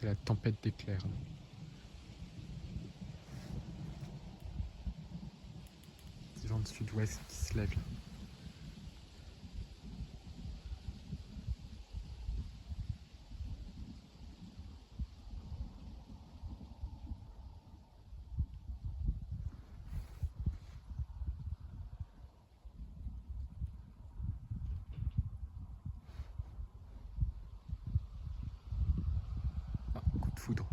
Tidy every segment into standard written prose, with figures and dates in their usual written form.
C'est la tempête d'éclairs. C'est vent de sud-ouest qui se lève là. Ah, coup de foudre.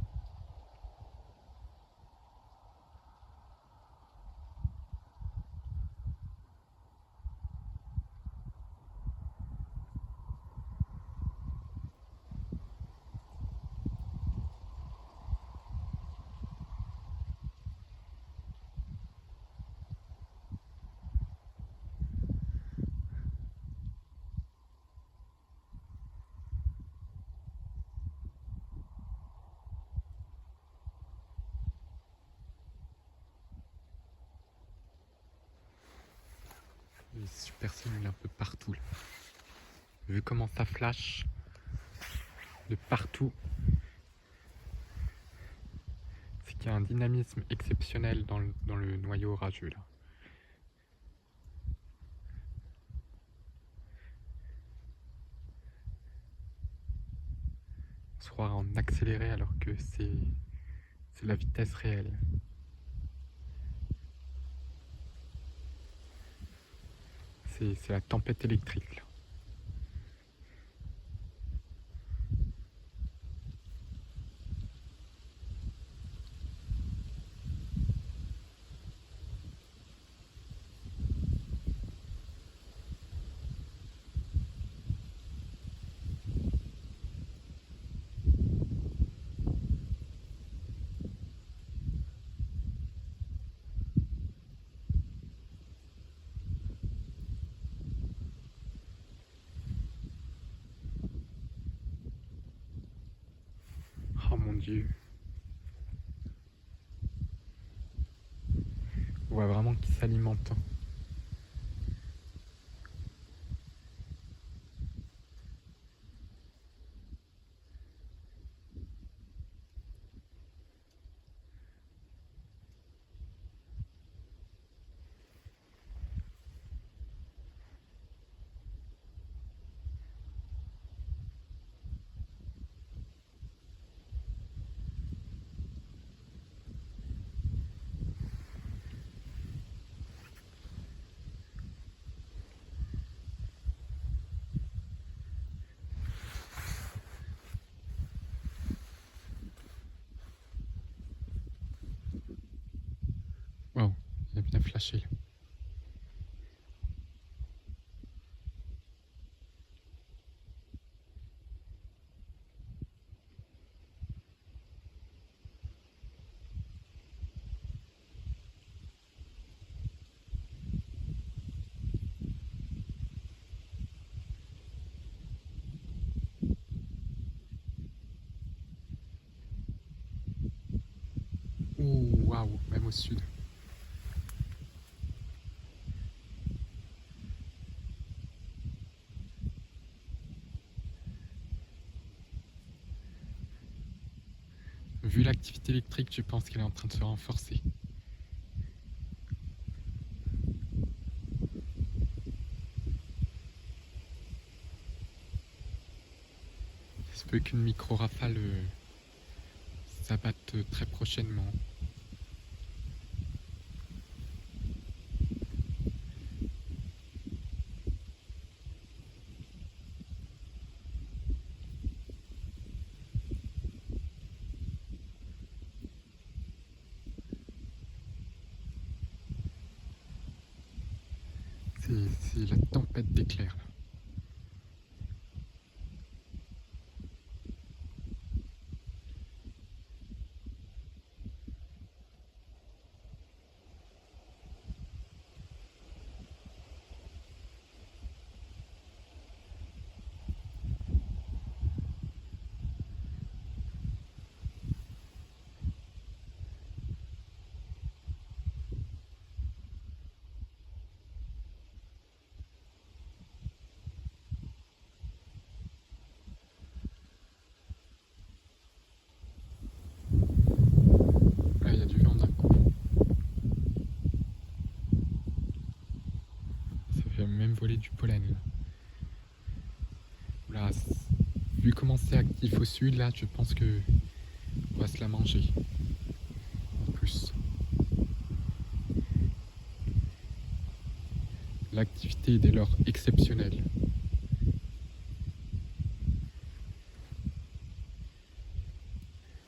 Les super cellules un peu partout là. Vu comment ça flash de partout, c'est qu'il y a un dynamisme exceptionnel dans le noyau orageux là. On se croit en accéléré alors que c'est la vitesse réelle. C'est la tempête électrique là. Oh mon Dieu. On voit vraiment qu'il s'alimente. Wow, il a bien flashé là. Ouh, waouh, même au sud. Vu l'activité électrique, je pense qu'elle est en train de se renforcer. Il se peut qu'une micro-rafale s'abatte très prochainement. C'est la tempête d'éclairs. récupérer du pollen. Là, vu comment c'est actif au sud, là, je pense que on va se la manger. En plus. L'activité est dès lors exceptionnelle.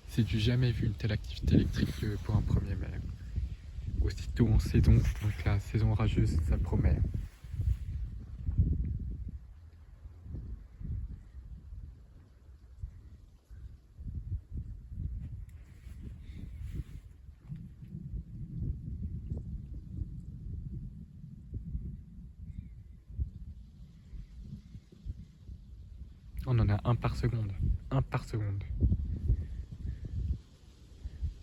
C'est du jamais vu une telle activité électrique pour un 1er mai. Aussitôt en saison, donc la saison orageuse, ça promet. On en a un par seconde. Un par seconde.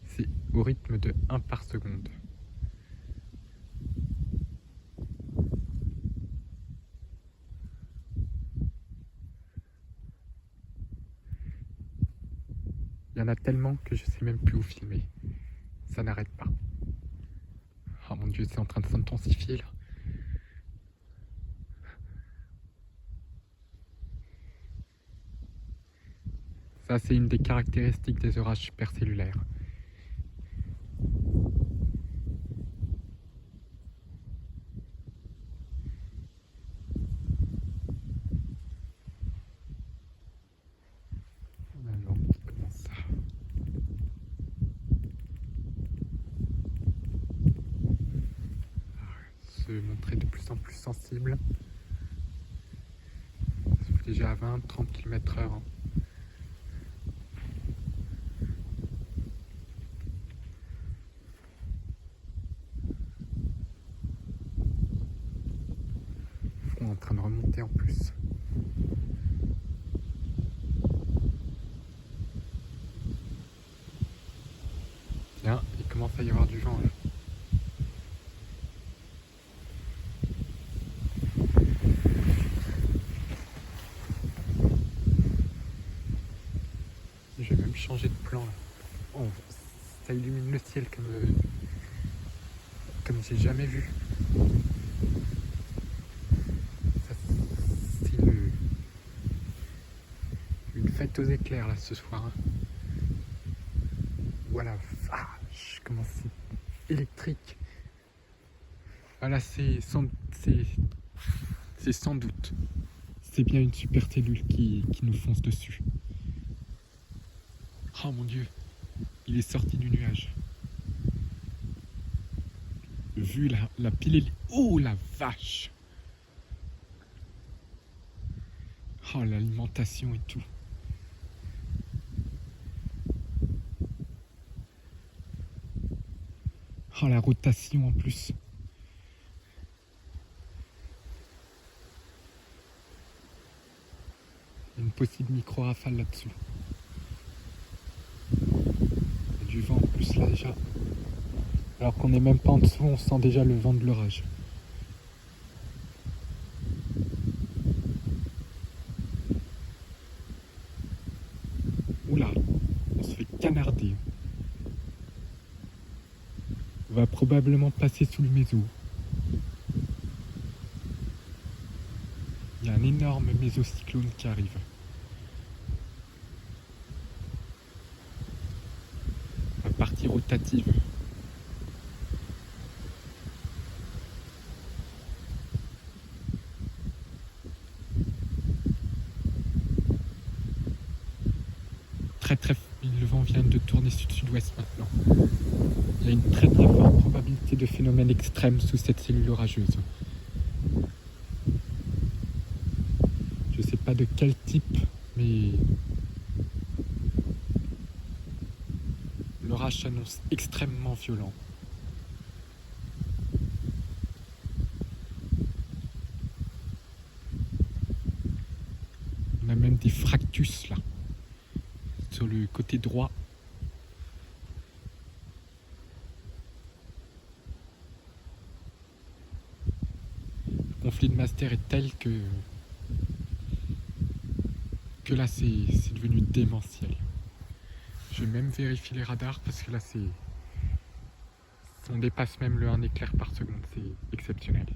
C'est au rythme de 1 par seconde. Il y en a tellement que je sais même plus où filmer. Ça n'arrête pas. Oh mon dieu, c'est en train de s'intensifier là. Ça, c'est une des caractéristiques des orages supercellulaires. Alors, comment ça ? Se montrer de plus en plus sensible. Déjà à 20-30 km/h. On est en train de remonter en plus. Tiens, il commence à y avoir du vent là. Je vais même changer de plan là. Oh, ça illumine le ciel comme j'ai jamais vu. C'est une fête aux éclairs là ce soir. Voilà, vache, comment c'est électrique. Voilà, c'est sans doute. C'est bien une supercellule qui nous fonce dessus. Oh mon dieu, il est sorti du nuage. Vu la pile, oh la vache. Oh l'alimentation et tout. Oh la rotation en plus. Une possible micro-rafale là-dessous. Du vent en plus là déjà. Alors qu'on n'est même pas en dessous, on sent déjà le vent de l'orage. Oula, on se fait canarder. On va probablement passer sous le méso. Il y a un énorme mésocyclone qui arrive. La partie rotative. Le vent vient de tourner sud-sud-ouest maintenant. Il y a une très forte probabilité de phénomènes extrêmes sous cette cellule orageuse. Je sais pas de quel type, mais l'orage s'annonce extrêmement violent. On a même des fractus là, sur le côté droit. Le conflit de masse terre est tel que là c'est devenu démentiel. Je vais même vérifier les radars parce que là on dépasse même le 1 éclair par seconde, c'est exceptionnel.